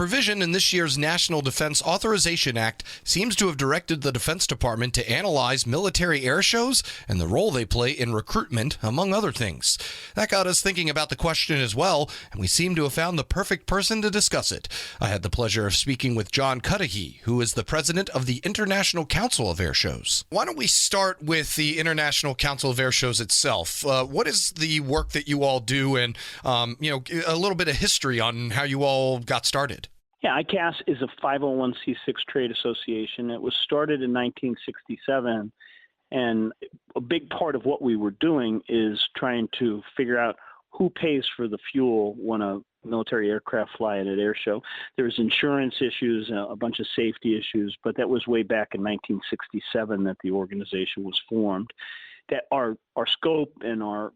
provision in this year's National Defense Authorization Act seems to have directed the Defense Department to analyze military air shows and the role they play in recruitment, among other things. That got us thinking about the question as well, and we seem to have found the perfect person to discuss it. I had the pleasure of speaking with John Cudahy, who is the president of the International Council of Air Shows. Why don't we start with the International Council of Air Shows itself? What is the work that you all do, and a little bit of history on how you all got started? Yeah, ICAS is a 501c6 trade association. It was started in 1967, and a big part of what we were doing is trying to figure out who pays for the fuel when a military aircraft fly at an air show. There's insurance issues, a bunch of safety issues, but that was way back in 1967 that the organization was formed. That our scope and a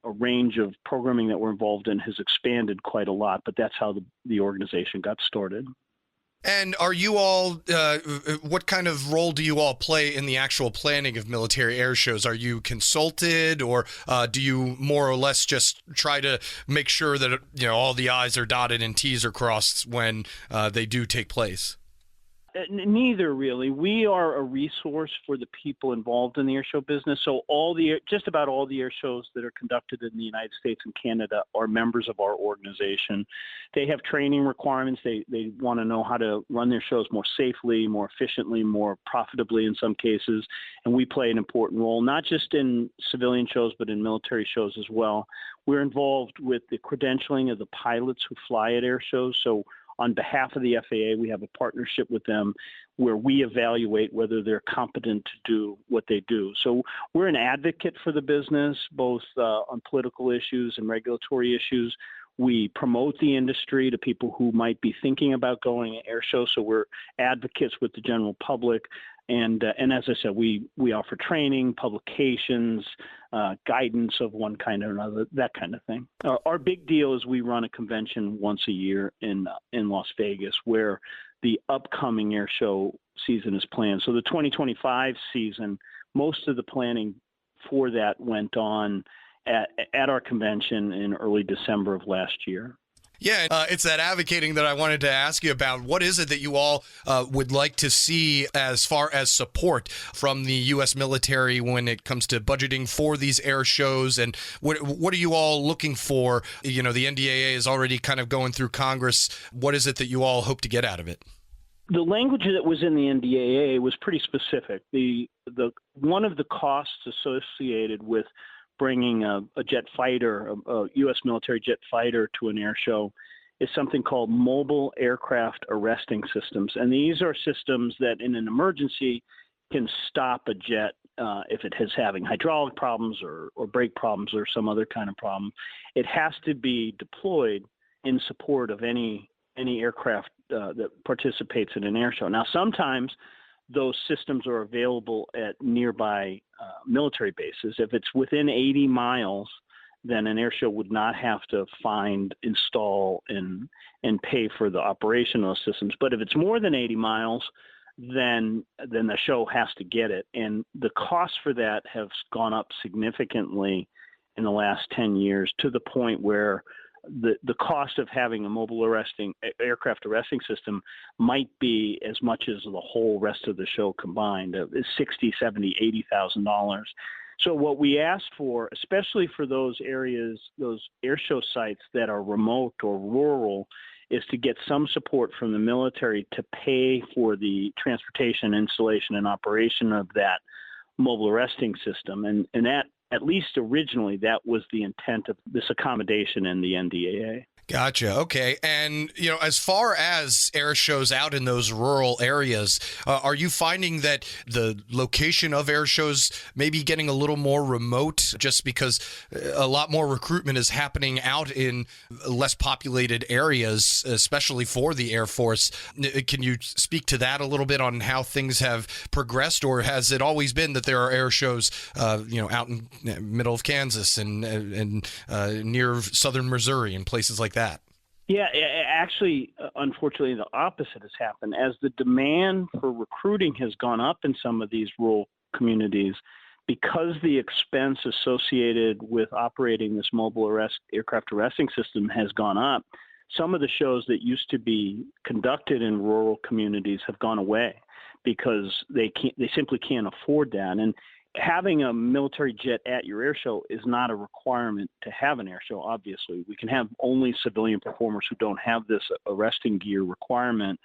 range of programming that we're involved in has expanded quite a lot, but that's how the organization got started. And are you all, what kind of role do you all play in the actual planning of military air shows? Are you consulted, or do you more or less just try to make sure that, all the I's are dotted and T's are crossed when they do take place? Neither, really. We are a resource for the people involved in the air show business. So just about all the air shows that are conducted in the United States and Canada are members of our organization. They have training requirements. They want to know how to run their shows more safely, more efficiently, more profitably in some cases. And we play an important role, not just in civilian shows, but in military shows as well. We're involved with the credentialing of the pilots who fly at air shows. So on behalf of the FAA, we have a partnership with them where we evaluate whether they're competent to do what they do. So we're an advocate for the business, both on political issues and regulatory issues. We promote the industry to people who might be thinking about going to air shows. So we're advocates with the general public. And as I said, we offer training, publications, guidance of one kind or another, that kind of thing. Our big deal is we run a convention once a year in Las Vegas, where the upcoming air show season is planned. So the 2025 season, most of the planning for that went on at our convention in early December of last year. Yeah, it's that advocating that I wanted to ask you about. What is it that you all would like to see as far as support from the U.S. military when it comes to budgeting for these air shows? And what are you all looking for? The NDAA is already kind of going through Congress. What is it that you all hope to get out of it? The language that was in the NDAA was pretty specific. One of the costs associated with bringing a jet fighter, a U.S. military jet fighter to an air show is something called mobile aircraft arresting systems. And these are systems that in an emergency can stop a jet if it is having hydraulic problems or brake problems or some other kind of problem. It has to be deployed in support of any aircraft that participates in an air show. Now, sometimes those systems are available at nearby military bases. If it's within 80 miles, then an air show would not have to find, install, and pay for the operation of those systems. But if it's more than 80 miles, then the show has to get it. And the costs for that have gone up significantly in the last 10 years, to the point where the cost of having a mobile aircraft arresting system might be as much as the whole rest of the show combined. It's $60,000, $70,000, $80,000. So what we asked for, especially for those areas, those air show sites that are remote or rural, is to get some support from the military to pay for the transportation, installation, and operation of that mobile arresting system. And that, at least originally, that was the intent of this accommodation in the NDAA. Gotcha. Okay. And, as far as air shows out in those rural areas, are you finding that the location of air shows may be getting a little more remote just because a lot more recruitment is happening out in less populated areas, especially for the Air Force? Can you speak to that a little bit on how things have progressed, or has it always been that there are air shows, out in the middle of Kansas and near southern Missouri and places like that? Yeah, actually, unfortunately, the opposite has happened. As the demand for recruiting has gone up in some of these rural communities, because the expense associated with operating this mobile aircraft arresting system has gone up, some of the shows that used to be conducted in rural communities have gone away because they simply can't afford that. And having a military jet at your air show is not a requirement to have an air show. Obviously, we can have only civilian performers who don't have this arresting gear requirement,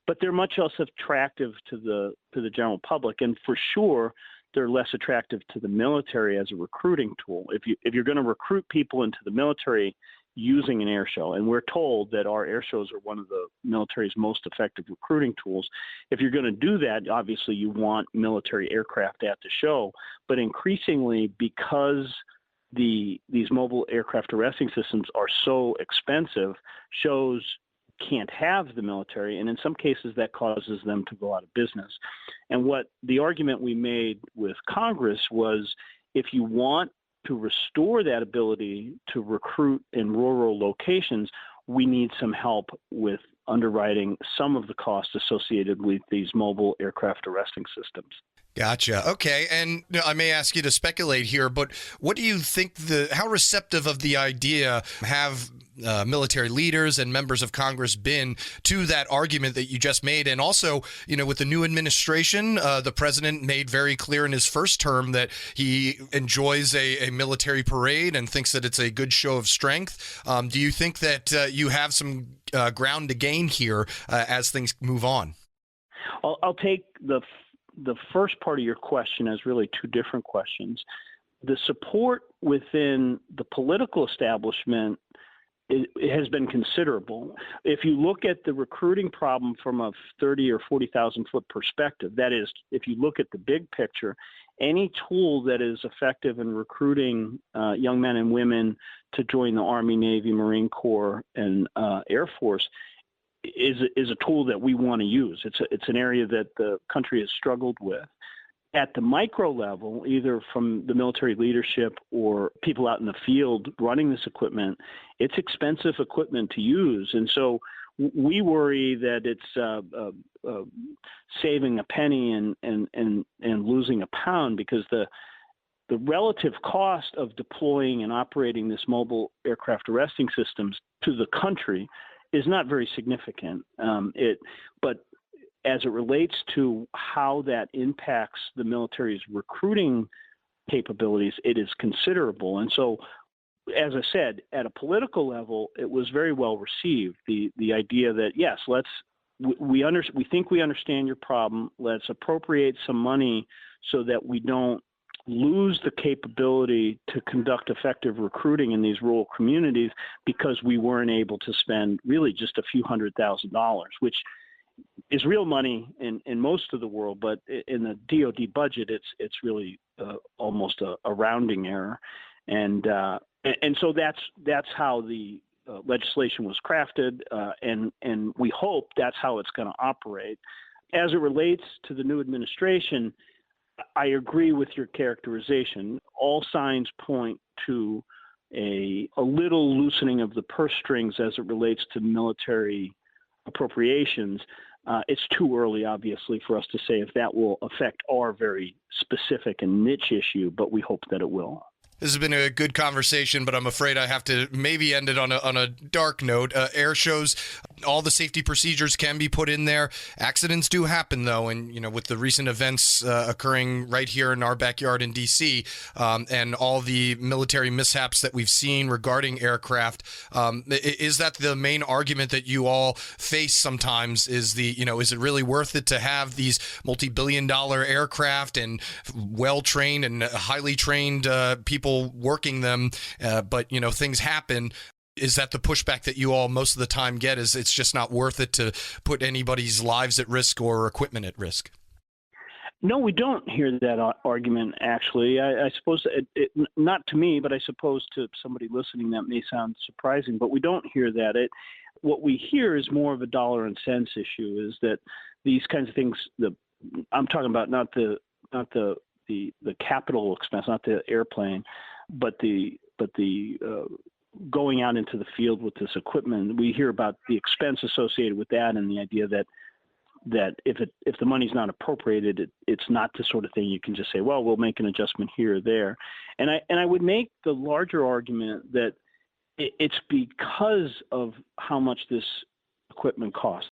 but they're much less attractive to the general public, and for sure they're less attractive to the military as a recruiting tool. If you're going to recruit people into the military using an air show, and we're told that our air shows are one of the military's most effective recruiting tools. If you're going to do that, obviously you want military aircraft at the show, but increasingly, because these mobile aircraft arresting systems are so expensive, shows can't have the military, and in some cases that causes them to go out of business. And what the argument we made with Congress was, if you want to restore that ability to recruit in rural locations, we need some help with underwriting some of the costs associated with these mobile aircraft arresting systems. Gotcha. Okay. And I may ask you to speculate here, but what do you think how receptive of the idea have military leaders and members of Congress been to that argument that you just made? And also, with the new administration, the president made very clear in his first term that he enjoys a military parade and thinks that it's a good show of strength. Do you think that you have some ground to gain here as things move on? I'll take the first part of your question as really two different questions. The support within the political establishment it has been considerable. If you look at the recruiting problem from a 30 or 40,000 foot perspective, that is, if you look at the big picture, any tool that is effective in recruiting young men and women to join the Army, Navy, Marine Corps, and Air Force is a tool that we want to use. It's an area that the country has struggled with. At the micro level, either from the military leadership or people out in the field running this equipment, it's expensive equipment to use. And so we worry that it's saving a penny and losing a pound, because the relative cost of deploying and operating this mobile aircraft arresting systems to the country is not very significant. But as it relates to how that impacts the military's recruiting capabilities, it is considerable. And so, as I said, at a political level, it was very well received. The idea that, yes, we think we understand your problem. Let's appropriate some money so that we don't lose the capability to conduct effective recruiting in these rural communities because we weren't able to spend really just a few $100,000, which is real money in most of the world, but in the DoD budget, it's really almost a rounding error, and so that's how the legislation was crafted, and we hope that's how it's going to operate. As it relates to the new administration, I agree with your characterization. All signs point to a little loosening of the purse strings as it relates to military appropriations. It's too early, obviously, for us to say if that will affect our very specific and niche issue, but we hope that it will. This has been a good conversation, but I'm afraid I have to maybe end it on a dark note. Air shows, all the safety procedures can be put in there. Accidents do happen, though, and with the recent events occurring right here in our backyard in D.C. And all the military mishaps that we've seen regarding aircraft, is that the main argument that you all face sometimes? Is is it really worth it to have these multi-billion-dollar aircraft and well-trained and highly trained people working them, but things happen? Is that the pushback that you all most of the time get, is it's just not worth it to put anybody's lives at risk or equipment at risk? No, we don't hear that argument, actually. I suppose, not to me, but I suppose to somebody listening that may sound surprising, but we don't hear that. What we hear is more of a dollar and cents issue, is that these kinds of things, I'm talking about not the capital expense, not the airplane, but the going out into the field with this equipment. We hear about the expense associated with that, and the idea that if the money's not appropriated, it's not the sort of thing you can just say, well, we'll make an adjustment here or there. And I would make the larger argument that It's because of how much this equipment costs.